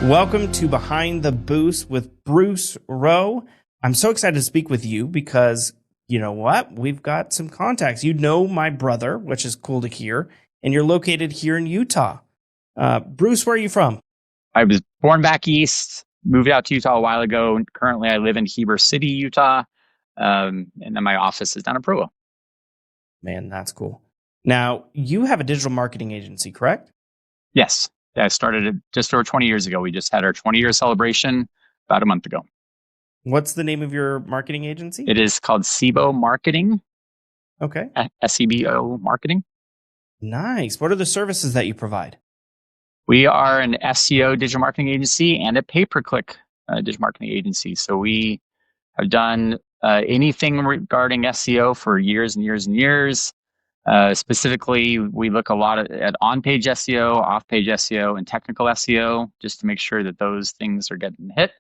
Welcome to Behind the Booth with Bruce Rowe. I'm so excited to speak with you because you know what? We've got some contacts. You know my brother, which is cool to hear, and you're located here in Utah. Bruce, where are you from? I was born back east, moved out to Utah a while ago. Currently, I live in Heber City, Utah, and then my office is down in Provo. Man, that's cool. Now, you have a digital marketing agency, correct? Yes. I started it just over 20 years ago. We just had our 20-year celebration about a month ago. What's the name of your marketing agency? It is called SEBO Marketing. Okay. SEBO Marketing. Nice. What are the services that you provide? We are an SEO digital marketing agency and a pay-per-click digital marketing agency. So we have done anything regarding SEO for years and years and years. Specifically, we look a lot at on-page SEO, off-page SEO, and technical SEO, just to make sure that those things are getting hit.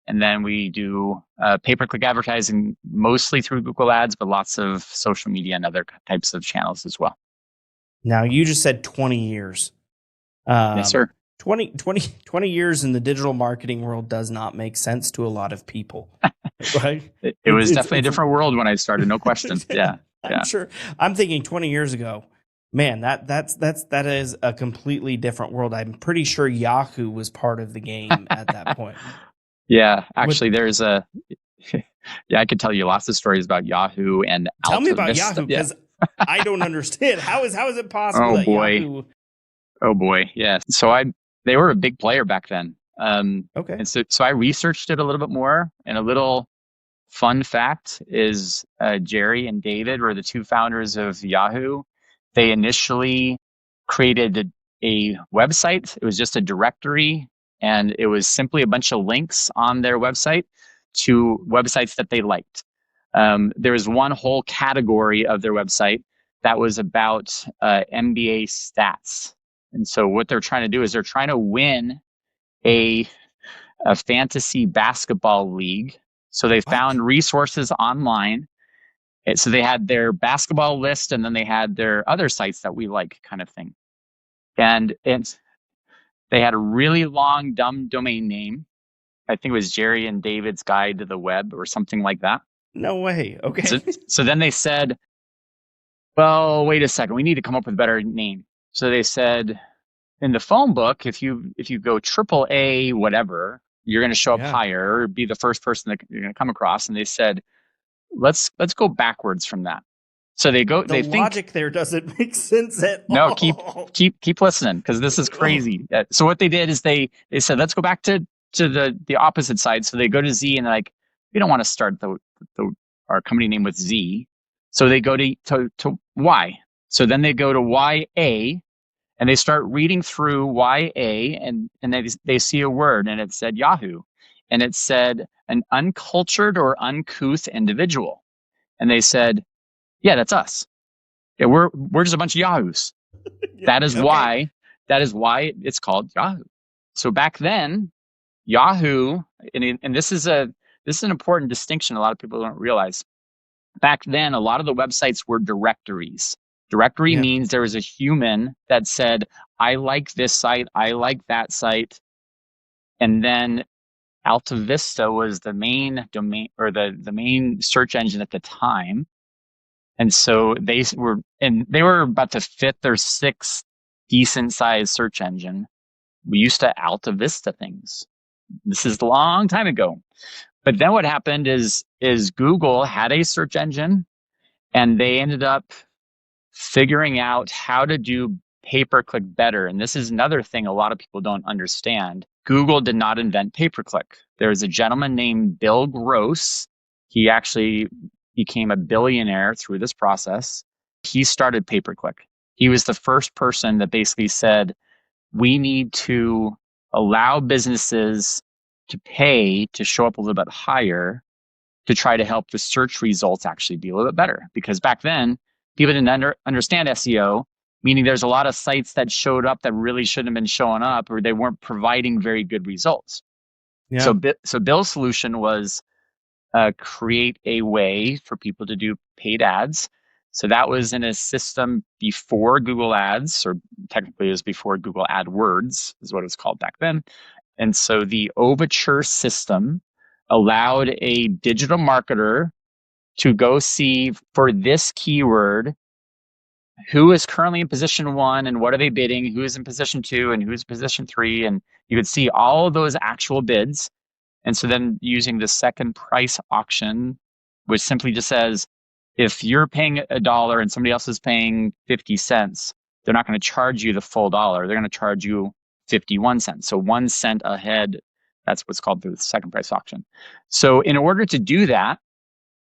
And then we do pay-per-click advertising, mostly through Google Ads, but lots of social media and other types of channels as well. Now, you just said 20 years. Yes, sir. 20 years in the digital marketing world does not make sense to a lot of people, right? It was definitely a different world when I started, no question. Yeah. I'm sure. I'm thinking 20 years ago, man, that is a completely different world. I'm pretty sure Yahoo was part of the game at that point. Yeah, actually, I could tell you lots of stories about Yahoo and Tell me about Vista. Yahoo, because I don't understand. How is it possible? Oh that boy. Yahoo... Oh boy. Yeah. So they were a big player back then. Okay. And so I researched it a little bit more, and a little fun fact is Jerry and David were the two founders of Yahoo. They initially created a website. It was just a directory, and it was simply a bunch of links on their website to websites that they liked. There was one whole category of their website that was about NBA stats. And so what they're trying to do is they're trying to win a fantasy basketball league. So they found resources online. So they had their basketball list, and then they had their other sites that we like, kind of thing. And they had a really long, dumb domain name. I think it was Jerry and David's Guide to the Web or something like that. No way. Okay. So then they said, well, wait a second. We need to come up with a better name. So they said, in the phone book, if you go AAA whatever, you're going to show up higher, or be the first person that you're going to come across. And they said, let's go backwards from that. So they go. The logic there doesn't make sense at all. No, keep listening, because this is crazy. So what they did is they said, let's go back to the opposite side. So they go to Z, and they're like, we don't want to start our company name with Z. So they go to Y. So then they go to YA, and they start reading through YA, and they see a word, and it said Yahoo, and it said an uncultured or uncouth individual, and they said, yeah, that's us. Yeah, we're just a bunch of Yahoos. That is why it's called Yahoo. So back then, Yahoo, and this is an important distinction a lot of people don't realize. Back then, a lot of the websites were directories. Directory means there was a human that said, I like this site, I like that site. And then Alta Vista was the main domain, or the main search engine at the time. And so they were about to fit their sixth decent sized search engine. We used to Alta Vista things. This is a long time ago. But then what happened is Google had a search engine, and they ended up figuring out how to do pay-per-click better. And this is another thing a lot of people don't understand. Google did not invent pay-per-click. There was a gentleman named Bill Gross. He actually became a billionaire through this process. He started pay-per-click. He was the first person that basically said, we need to allow businesses to pay to show up a little bit higher to try to help the search results actually be a little bit better. Because back then, people didn't understand SEO, meaning there's a lot of sites that showed up that really shouldn't have been showing up, or they weren't providing very good results. Yeah. So Bill's solution was create a way for people to do paid ads. So that was in a system before Google Ads, or technically it was before Google AdWords, is what it was called back then. And so the overture system allowed a digital marketer to go see for this keyword who is currently in position 1 and what are they bidding, who is in position 2 and who's position 3. And you could see all of those actual bids. And so then using the second price auction, which simply just says, if you're paying $1 and somebody else is paying 50 cents, they're not going to charge you the full dollar. They're going to charge you 51 cents. So 1 cent ahead. That's what's called the second price auction. So in order to do that,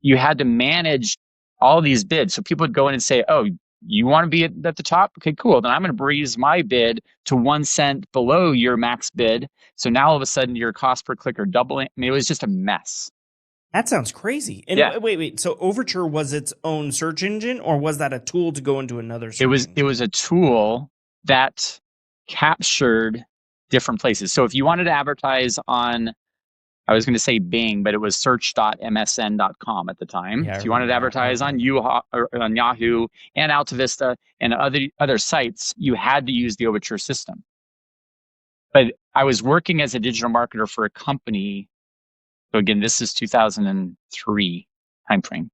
you had to manage all these bids. So people would go in and say, oh, you want to be at the top? Okay, cool. Then I'm going to breeze my bid to 1 cent below your max bid. So now all of a sudden your cost per click are doubling. I mean, it was just a mess. That sounds crazy. And yeah. Wait. So Overture was its own search engine, or was that a tool to go into another search engine? It was a tool that captured different places. So if you wanted to advertise on, I was going to say Bing, but it was search.msn.com at the time. Yeah, if you wanted to advertise on Yahoo and AltaVista and other sites, you had to use the Overture system. But I was working as a digital marketer for a company. So again, this is 2003 timeframe.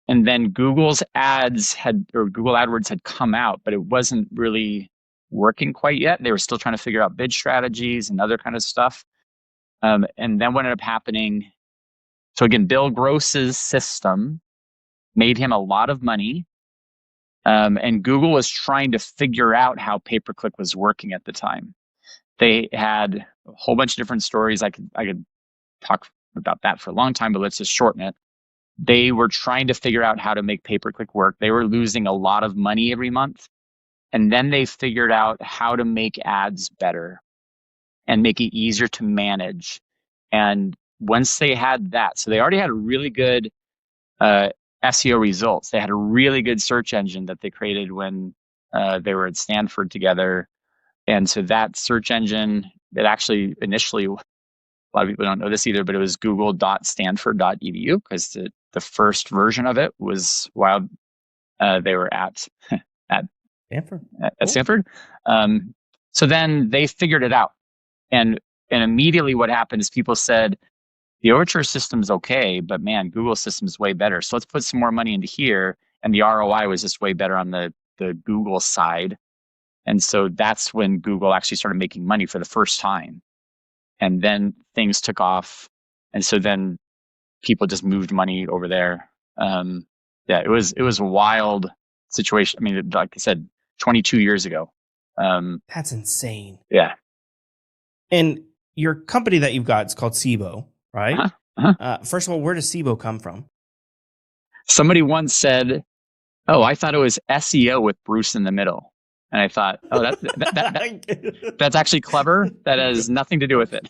And then Google AdWords had come out, but it wasn't really working quite yet. They were still trying to figure out bid strategies and other kind of stuff. And then what ended up happening, so again, Bill Gross's system made him a lot of money. And Google was trying to figure out how pay-per-click was working at the time. They had a whole bunch of different stories. I could talk about that for a long time, but let's just shorten it. They were trying to figure out how to make pay-per-click work. They were losing a lot of money every month. And then they figured out how to make ads better and make it easier to manage. And once they had that, so they already had a really good SEO results. They had a really good search engine that they created when they were at Stanford together. And so that search engine, it actually initially, a lot of people don't know this either, but it was google.stanford.edu because the first version of it was while they were at Stanford. At Stanford. So then they figured it out. And immediately what happened is people said, the Overture system's okay, but man, Google's system's way better. So let's put some more money into here. And the ROI was just way better on the Google side. And so that's when Google actually started making money for the first time. And then things took off. And so then people just moved money over there. It was a wild situation. I mean, like I said, 22 years ago. That's insane. Yeah. And your company that you've got is called SEBO, right? Uh-huh. Uh-huh. First of all, where does SEBO come from? Somebody once said, "Oh, I thought it was SEO with Bruce in the middle," and I thought, "Oh, that's actually clever. That has nothing to do with it."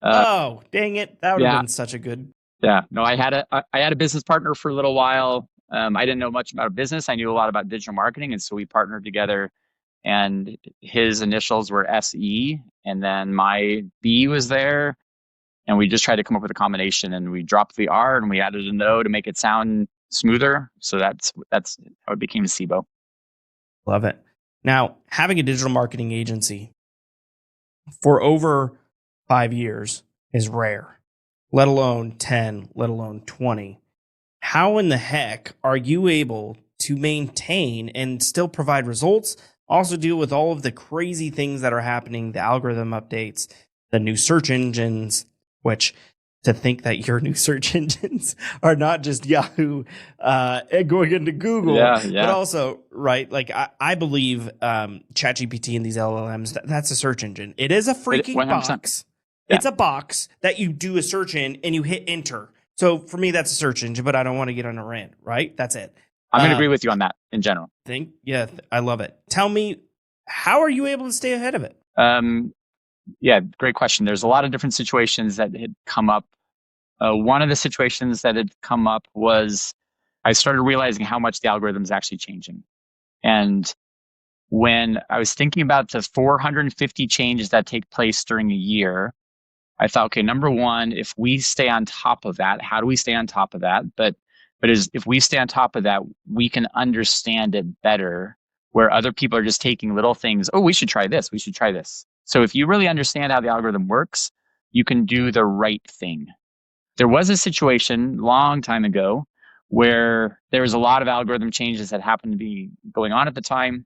Oh, dang it! That would have been such a good. Yeah, no, I had a business partner for a little while. I didn't know much about business. I knew a lot about digital marketing, and so we partnered together. And his initials were SE, and then my B was there, and we just tried to come up with a combination. And we dropped the R and we added an O to make it sound smoother. So that's how it became SEBO. Love it. Now, having a digital marketing agency for over 5 years is rare, let alone 10, let alone 20. How in the heck are you able to maintain and still provide results? Also deal with all of the crazy things that are happening, the algorithm updates, the new search engines, which to think that your new search engines are not just Yahoo going into Google, but also, right, like I believe ChatGPT and these LLMs, that's a search engine. It is a freaking box. Yeah. It's a box that you do a search in and you hit enter. So for me, that's a search engine, but I don't want to get on a rant, right? That's it. I'm going to agree with you on that in general. I love it. Tell me, how are you able to stay ahead of it? Great question. There's a lot of different situations that had come up. One of the situations that had come up was I started realizing how much the algorithm is actually changing. And when I was thinking about the 450 changes that take place during a year, I thought, okay, number one, if we stay on top of that, how do we stay on top of that? But if we stay on top of that, we can understand it better where other people are just taking little things. Oh, we should try this. We should try this. So if you really understand how the algorithm works, you can do the right thing. There was a situation long time ago where there was a lot of algorithm changes that happened to be going on at the time.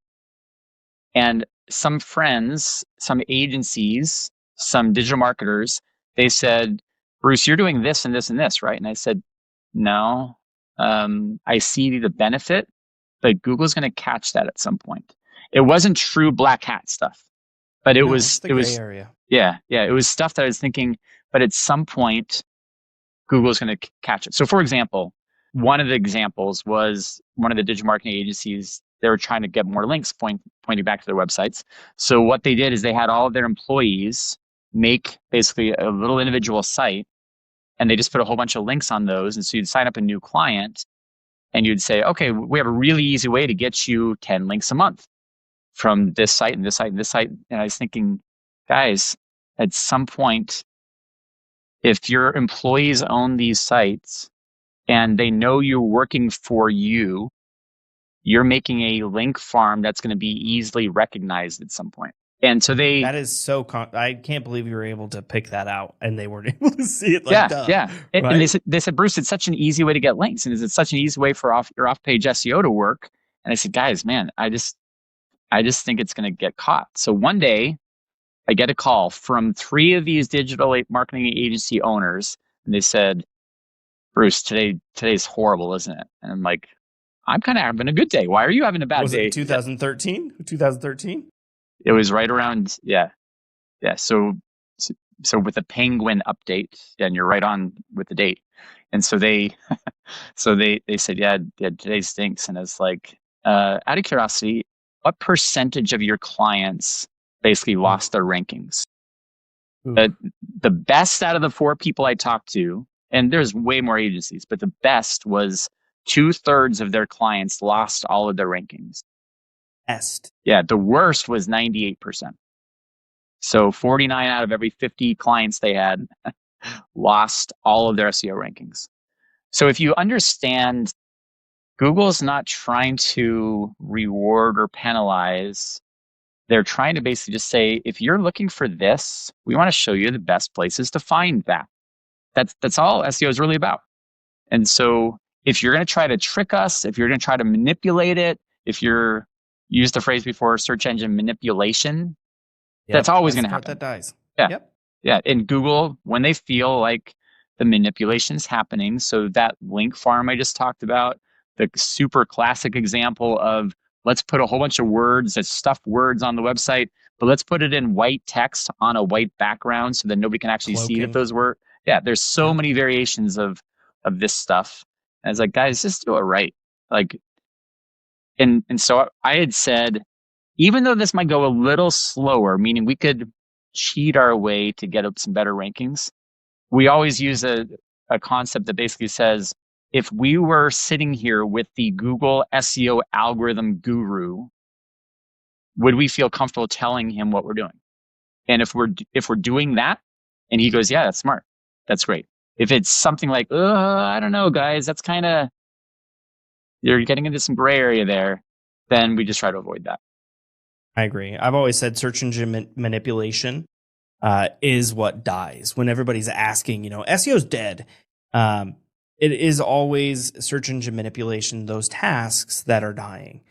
And some friends, some agencies, some digital marketers, they said, Bruce, you're doing this and this and this, right? And I said, no, I see the benefit, but Google's going to catch that at some point. It wasn't true black hat stuff, but it was the gray area. Yeah, it was stuff that I was thinking, but at some point, Google's going to catch it. So, for example, one of the examples was one of the digital marketing agencies. They were trying to get more links pointing back to their websites. So what they did is they had all of their employees make basically a little individual site, and they just put a whole bunch of links on those. And so you'd sign up a new client, and you'd say, okay, we have a really easy way to get you 10 links a month from this site and this site and this site. And I was thinking, guys, at some point, if your employees own these sites and they know you're working for you, you're making a link farm that's going to be easily recognized at some point. And so that is so, I can't believe you were able to pick that out and they weren't able to see it. Yeah. Right? And they said, Bruce, it's such an easy way to get links. And is it such an easy way for your off-page SEO to work? And I said, guys, man, I just think it's going to get caught. So one day I get a call from 3 of these digital marketing agency owners. And they said, Bruce, today's horrible, isn't it? And I'm like, I'm kind of having a good day. Why are you having a bad day? Was it 2013? 2013? It was right around, yeah. So with the Penguin update, and you're right on with the date. And so they said, yeah, today stinks. And it's like, out of curiosity, what percentage of your clients basically lost their rankings? The best out of the 4 people I talked to, and there's way more agencies, but the best was 2/3 of their clients lost all of their rankings. Best. Yeah, the worst was 98%. So 49 out of every 50 clients they had lost all of their SEO rankings. So if you understand, Google's not trying to reward or penalize. They're trying to basically just say, if you're looking for this, we want to show you the best places to find that. That's all SEO is really about. And so if you're going to try to trick us, if you're going to try to manipulate it, if you're used the phrase before, search engine manipulation, that's always going to happen. That dies. Yeah. Yep. Yeah. In Google, when they feel like the manipulation is happening, so that link farm I just talked about, the super classic example of let's put a whole bunch of words, that's stuffed words on the website, but let's put it in white text on a white background so that nobody can actually see that those were. Yeah. There's so many variations of this stuff. And it's like, guys, just do it right. Like, and so I had said, even though this might go a little slower, meaning we could cheat our way to get up some better rankings, we always use a concept that basically says, if we were sitting here with the Google SEO algorithm guru, would we feel comfortable telling him what we're doing? And if we're doing that, and he goes, yeah, that's smart, that's great. If it's something like, I don't know, guys, that's kind of, you're getting into some gray area there, then we just try to avoid that. I agree. I've always said search engine manipulation is what dies. When everybody's asking, SEO's dead. It is always search engine manipulation, those tasks that are dying.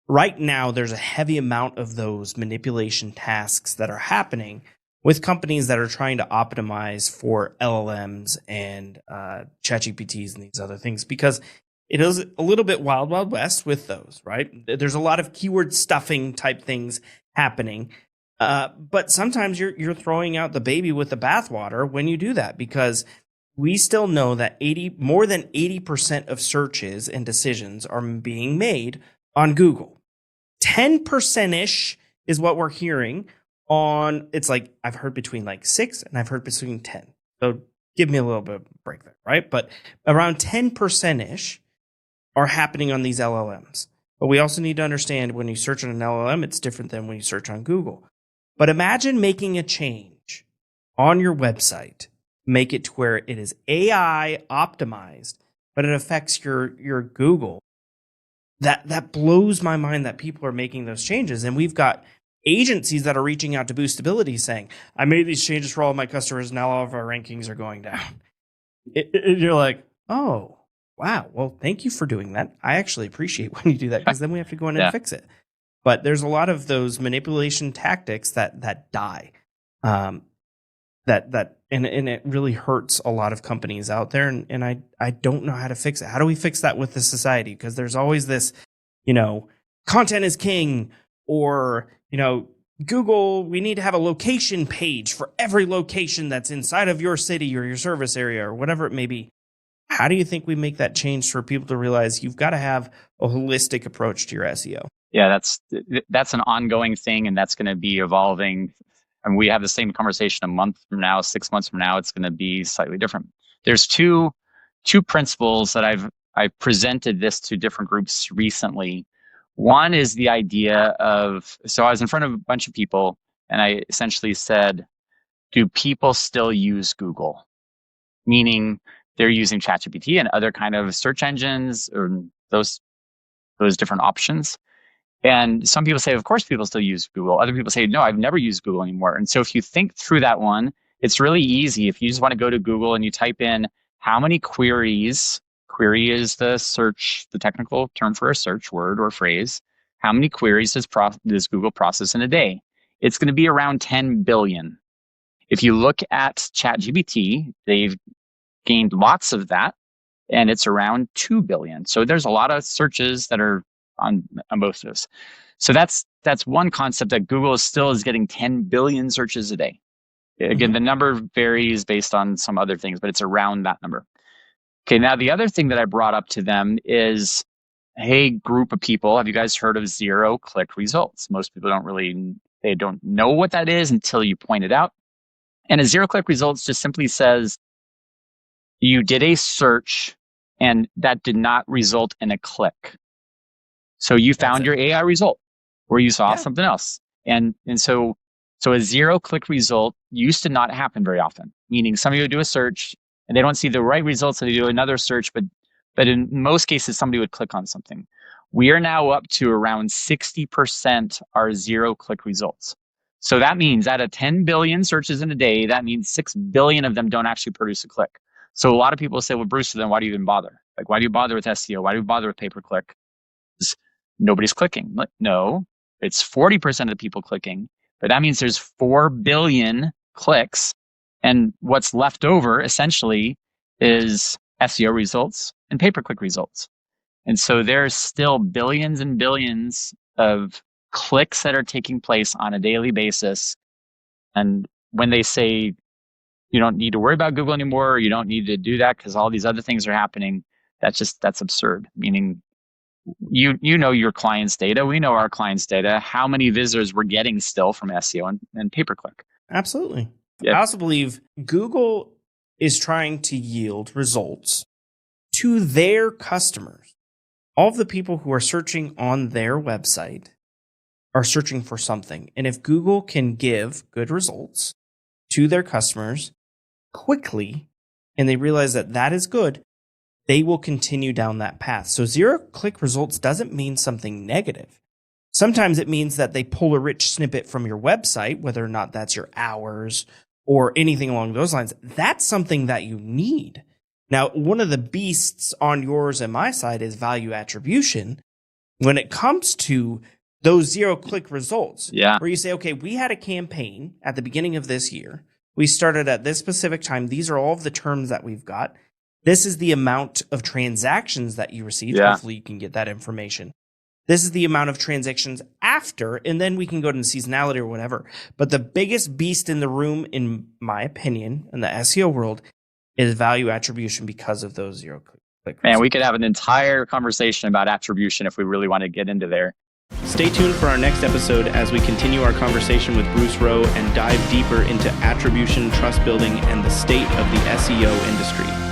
Right now, there's a heavy amount of those manipulation tasks that are happening with companies that are trying to optimize for LLMs and ChatGPTs and these other things, because it is a little bit wild, wild west with those, right? There's a lot of keyword stuffing type things happening. But sometimes you're throwing out the baby with the bathwater when you do that, because we still know that more than 80% of searches and decisions are being made on Google. 10%-ish is what we're hearing on, it's like, I've heard between like 6 and I've heard between 10. So give me a little bit of a break there, right? But around 10%-ish are happening on these LLMs. But we also need to understand, when you search on an LLM, it's different than when you search on Google. But imagine making a change on your website, make it to where it is AI optimized, but it affects your Google. that blows my mind that people are making those changes. And we've got agencies that are reaching out to Boostability saying, I made these changes for all of my customers. Now all of our rankings are going down. You're like, oh, wow. Well, thank you for doing that. I actually appreciate when you do that, because then we have to go in and fix it. But there's a lot of those manipulation tactics that die. And it really hurts a lot of companies out there. And I don't know how to fix it. How do we fix that with the society? Because there's always this, content is king, or, Google, we need to have a location page for every location that's inside of your city or your service area or whatever it may be. How do you think we make that change for people to realize you've got to have a holistic approach to your SEO? Yeah, that's an ongoing thing, and that's going to be evolving. And we have the same conversation a month from now, 6 months from now, it's going to be slightly different. There's two principles that I've presented this to different groups recently. One is the idea of, so I was in front of a bunch of people and I essentially said, do people still use Google? Meaning they're using ChatGPT and other kind of search engines or those different options. And some people say, of course, people still use Google. Other people say, no, I've never used Google anymore. And so if you think through that one, it's really easy. If you just want to go to Google and you type in how many queries, query is the technical term for a search word or phrase, how many queries does Google process in a day? It's going to be around 10 billion. If you look at ChatGPT, they've gained lots of that, and it's around 2 billion. So there's a lot of searches that are on both of those. So that's one concept, that Google is getting 10 billion searches a day. Again, the number varies based on some other things, but it's around that number. Okay, now the other thing that I brought up to them is, hey, group of people, have you guys heard of zero-click results? Most people they don't know what that is until you point it out. And a zero-click results just simply says you did a search and that did not result in a click. So you found your AI result where you saw something else. And so a zero-click result used to not happen very often, meaning somebody would do a search and they don't see the right results, so they do another search, but in most cases, somebody would click on something. We are now up to around 60% are zero-click results. So that means out of 10 billion searches in a day, that means 6 billion of them don't actually produce a click. So a lot of people say, well, Bruce, then why do you even bother? Like, why do you bother with SEO? Why do you bother with pay-per-click? Nobody's clicking. Like, no, it's 40% of the people clicking, but that means there's 4 billion clicks. And what's left over essentially is SEO results and pay-per-click results. And so there's still billions and billions of clicks that are taking place on a daily basis. And when they say you don't need to worry about Google anymore, or you don't need to do that because all these other things are happening, that's absurd. Meaning you know your client's data, we know our client's data, how many visitors we're getting still from SEO and pay-per-click. Absolutely. Yep. I also believe Google is trying to yield results to their customers. All of the people who are searching on their website are searching for something. And if Google can give good results to their customers quickly, and they realize that that is good, they will continue down that path. So zero-click results doesn't mean something negative. Sometimes it means that they pull a rich snippet from your website, whether or not that's your hours or anything along those lines. That's something that you need. Now, one of the beasts on yours and my side is value attribution when it comes to those zero-click results. Yeah. Where you say, okay, we had a campaign at the beginning of this year. We started at this specific time. These are all of the terms that we've got. This is the amount of transactions that you received. Yeah. Hopefully you can get that information. This is the amount of transactions after, and then we can go to seasonality or whatever. But the biggest beast in the room, in my opinion, in the SEO world, is value attribution because of those zero-click results. Man, we could have an entire conversation about attribution if we really want to get into there. Stay tuned for our next episode as we continue our conversation with Bruce Rowe and dive deeper into attribution, trust building, and the state of the SEO industry.